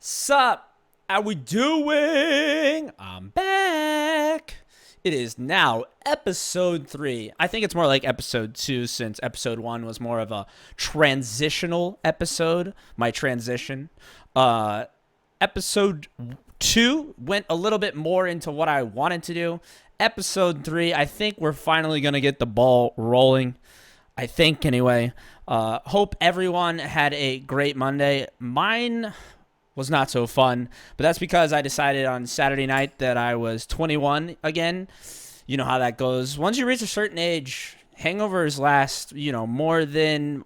Sup? How we doing? I'm back. It is now episode 3. I think it's more like episode 2 since episode 1 was more of a transitional episode. My transition. Episode 2 went a little bit more into what I wanted to do. Episode 3, I think we're finally going to get the ball rolling. I think anyway. Hope everyone had a great Monday. Mine was not so fun, but that's because I decided on Saturday night that I was 21 again. You know how that goes. Once you reach a certain age, hangovers last, more than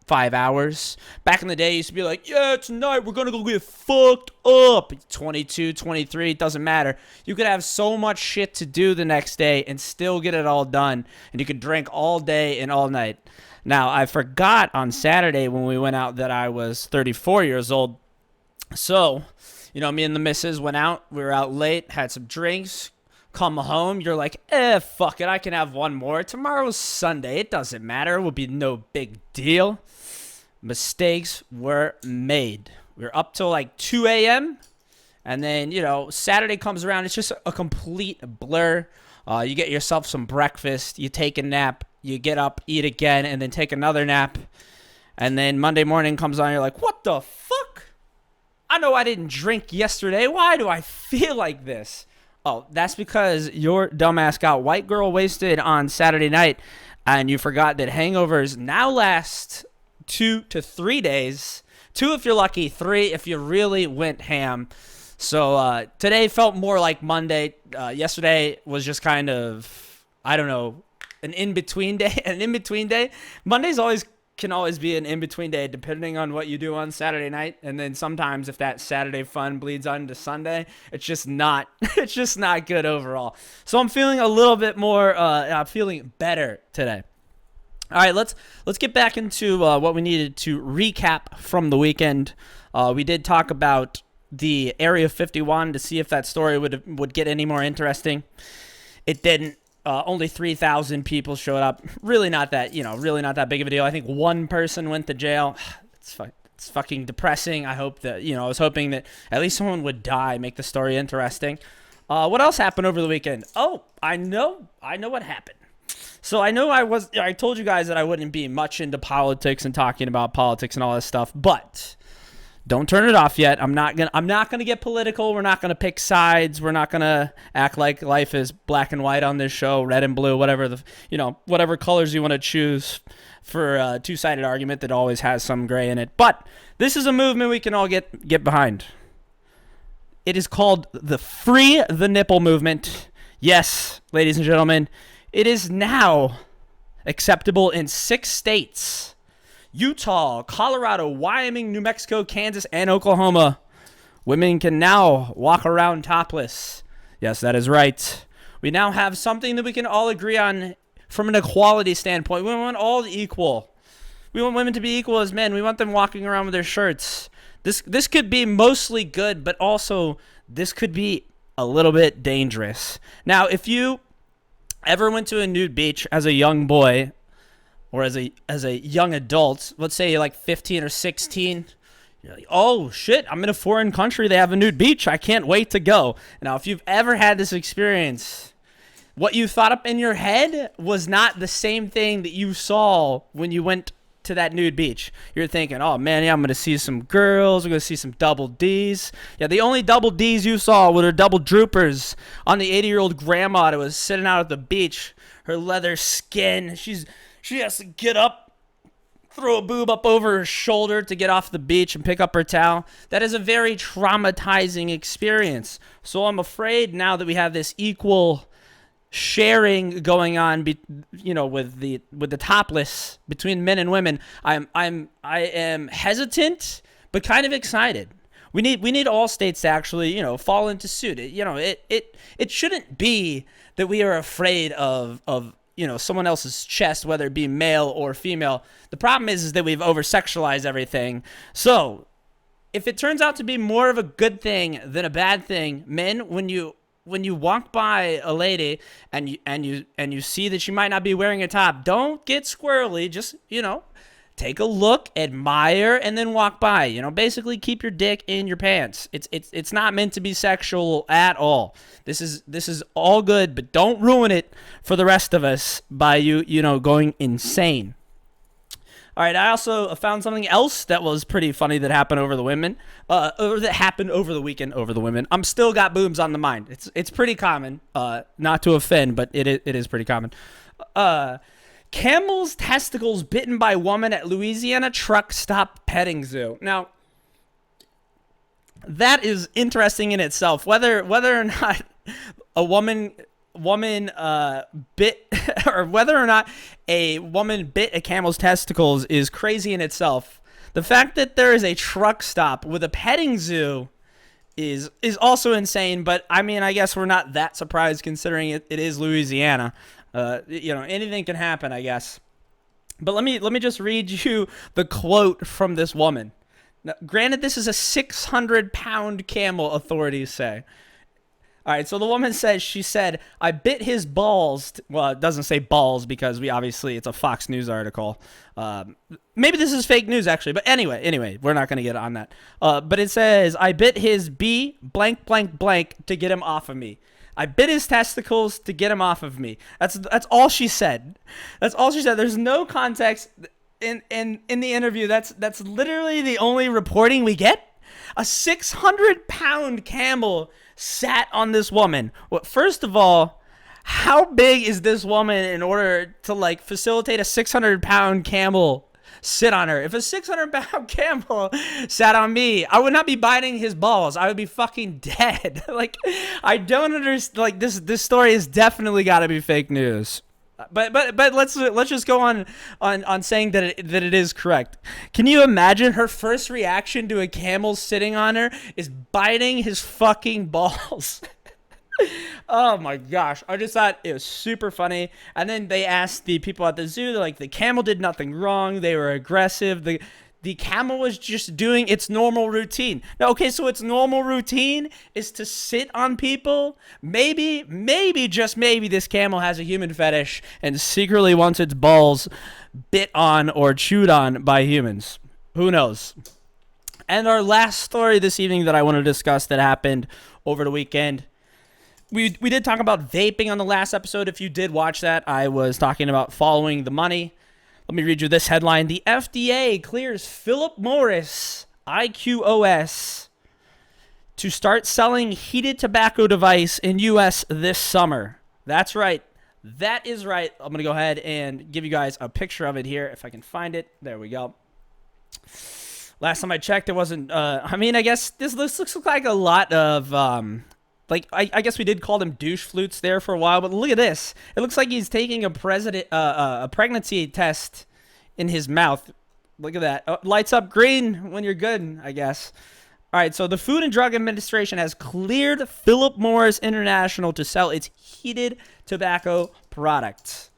5 hours. Back in the day, you used to be like, yeah, tonight we're going to go get fucked up. 22, 23, it doesn't matter. You could have so much shit to do the next day and still get it all done, and you could drink all day and all night. Now, I forgot on Saturday when we went out that I was 34 years old. So, me and the missus went out. We were out late, had some drinks, come home. You're like, fuck it. I can have one more. Tomorrow's Sunday. It doesn't matter. It will be no big deal. Mistakes were made. We were up till like 2 a.m. And then, Saturday comes around. It's just a complete blur. You get yourself some breakfast. You take a nap. You get up, eat again, and then take another nap. And then Monday morning comes on. You're like, what the fuck? I know I didn't drink yesterday. Why do I feel like this? Oh, that's because your dumbass got white girl wasted on Saturday night, and you forgot that hangovers now last 2 to 3 days. 2 if you're lucky, 3 if you really went ham. So today felt more like Monday. Yesterday was just kind of, I don't know, an in-between day. Mondays can always be an in-between day depending on what you do on Saturday night. And then sometimes if that Saturday fun bleeds on to Sunday, it's just not good overall. So I'm feeling a little bit more feeling better today. All right, let's get back into what we needed to recap from the weekend. We did talk about the Area 51 to see if that story would get any more interesting. It didn't. Only 3,000 people showed up. Really not that big of a deal. I think one person went to jail. It's fucking depressing. I hope that, I was hoping that at least someone would die, make the story interesting. What else happened over the weekend? Oh, I know what happened. So I told you guys that I wouldn't be much into politics and talking about politics and all this stuff, but don't turn it off yet. I'm not gonna get political. We're not gonna pick sides. We're not gonna act like life is black and white on this show, red and blue, whatever whatever colors you want to choose for a two-sided argument that always has some gray in it. But this is a movement we can all get behind. It is called the Free the Nipple movement. Yes, ladies and gentlemen, it is now acceptable in 6 states. Utah, Colorado, Wyoming, New Mexico, Kansas, and Oklahoma. Women can now walk around topless. Yes, that is right. We now have something that we can all agree on from an equality standpoint. We want all equal. We want women to be equal as men. We want them walking around with their shirts. This could be mostly good, but also this could be a little bit dangerous. Now, if you ever went to a nude beach as a young boy, or as a young adult, let's say you're like 15 or 16, you're like, oh shit, I'm in a foreign country, they have a nude beach, I can't wait to go. Now, if you've ever had this experience, what you thought up in your head was not the same thing that you saw when you went to that nude beach. You're thinking, oh man, yeah, I'm going to see some girls, we're going to see some double Ds. Yeah, the only double Ds you saw were double droopers on the 80-year-old grandma that was sitting out at the beach, her leather skin, She has to get up, throw a boob up over her shoulder to get off the beach and pick up her towel. That is a very traumatizing experience. So I'm afraid now that we have this equal sharing going on, with the topless between men and women, I am hesitant but kind of excited. We need all states to actually fall into suit. It shouldn't be that we are afraid of someone else's chest, whether it be male or female. The problem is that we've over-sexualized everything. So, if it turns out to be more of a good thing than a bad thing, men, when you walk by a lady and you see that she might not be wearing a top, don't get squirrely. Just, take a look, admire, and then walk by. You know, basically keep your dick in your pants. It's not meant to be sexual at all. This is all good, but don't ruin it for the rest of us by you know going insane. All right, I also found something else that was pretty funny that happened over the women, or that happened over the weekend over the women. I'm still got boobs on the mind. It's pretty common, not to offend, but it is pretty common. Camel's testicles bitten by woman at Louisiana truck stop petting zoo. Now, that is interesting in itself. Whether or not a woman bit or whether or not a woman bit a camel's testicles is crazy in itself. The fact that there is a truck stop with a petting zoo is also insane, but I mean, I guess we're not that surprised considering it is Louisiana. You know, anything can happen, I guess. But let me just read you the quote from this woman. Now, granted, this is a 600-pound camel, authorities say. All right, so the woman says, she said, I bit his balls. Well, it doesn't say balls because it's a Fox News article. Maybe this is fake news, actually. But anyway, we're not going to get on that. But it says, I bit his B blank, blank, blank to get him off of me. I bit his testicles to get him off of me. That's all she said. That's all she said. There's no context in the interview. That's literally the only reporting we get. A 600-pound camel sat on this woman. Well, first of all, how big is this woman in order to like facilitate a 600-pound camel sit on her? If a 600-pound camel sat on me, I would not be biting his balls. I would be fucking dead. Like, I don't understand. Like, this story has definitely got to be fake news. But let's just go on saying that it is correct. Can you imagine her first reaction to a camel sitting on her is biting his fucking balls? Oh my gosh, I just thought it was super funny. And then they asked the people at the zoo, like, the camel did nothing wrong. They were aggressive. The camel was just doing its normal routine. Now, okay, so its normal routine is to sit on people. Maybe, just maybe, this camel has a human fetish and secretly wants its balls bit on or chewed on by humans. Who knows? And our last story this evening that I want to discuss that happened over the weekend. We did talk about vaping on the last episode. If you did watch that, I was talking about following the money. Let me read you this headline. The FDA clears Philip Morris, IQOS, to start selling heated tobacco device in U.S. this summer. That's right. That is right. I'm going to go ahead and give you guys a picture of it here if I can find it. There we go. Last time I checked, it wasn't... I mean, I guess this looks like a lot of... I guess we did call them douche flutes there for a while, but look at this. It looks like he's taking a pregnancy test in his mouth. Look at that. Oh, lights up green when you're good, I guess. All right, so the Food and Drug Administration has cleared Philip Morris International to sell its heated tobacco products.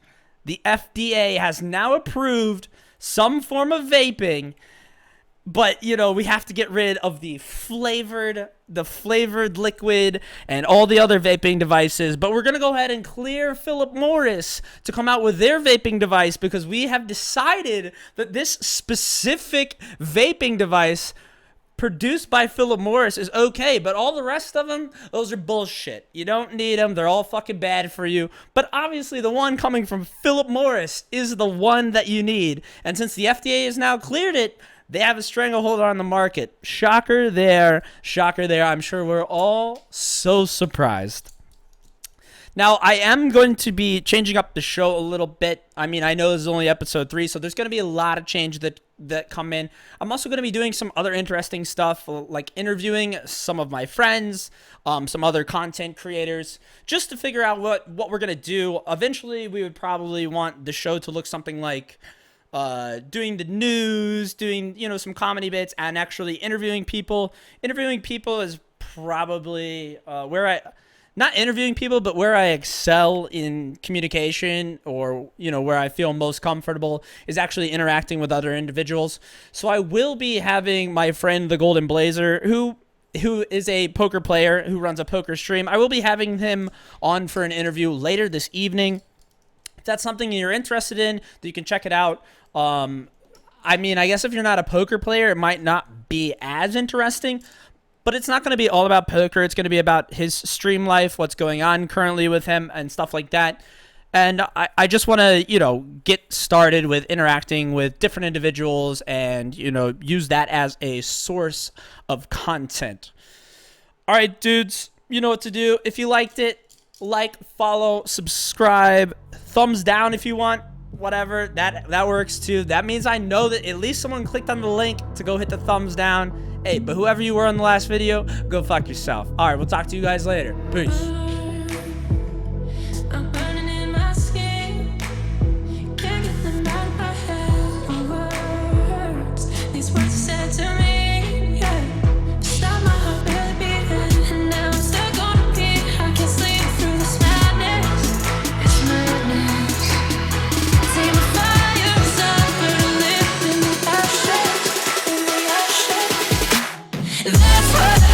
The FDA has now approved some form of vaping, but, you know, we have to get rid of the flavored liquid and all the other vaping devices. But we're going to go ahead and clear Philip Morris to come out with their vaping device because we have decided that this specific vaping device produced by Philip Morris is okay, but all the rest of them, those are bullshit. You don't need them. They're all fucking bad for you. But obviously the one coming from Philip Morris is the one that you need. And since the FDA has now cleared it, they have a stranglehold on the market. Shocker there. Shocker there. I'm sure we're all so surprised. Now, I am going to be changing up the show a little bit. I mean, I know this is only episode 3, so there's going to be a lot of change that come in. I'm also going to be doing some other interesting stuff, like interviewing some of my friends, some other content creators, just to figure out what we're going to do. Eventually, we would probably want the show to look something like doing the news, doing, you know, some comedy bits, and actually interviewing people. Interviewing people is probably not interviewing people, but where I excel in communication, or, you know, where I feel most comfortable is actually interacting with other individuals. So I will be having my friend, the Golden Blazer, who is a poker player who runs a poker stream. I will be having him on for an interview later this evening. If that's something you're interested in, you can check it out. I mean, I guess if you're not a poker player, it might not be as interesting. But it's not going to be all about poker. It's going to be about his stream life, what's going on currently with him, and stuff like that. And I just want to, get started with interacting with different individuals and, use that as a source of content. All right, dudes, you know what to do. If you liked it, like, follow, subscribe, thumbs down if you want. Whatever, that works too. That means I know that at least someone clicked on the link to go hit the thumbs down. Hey, but whoever you were in the last video, go fuck yourself. All right, we'll talk to you guys later. Peace. That's what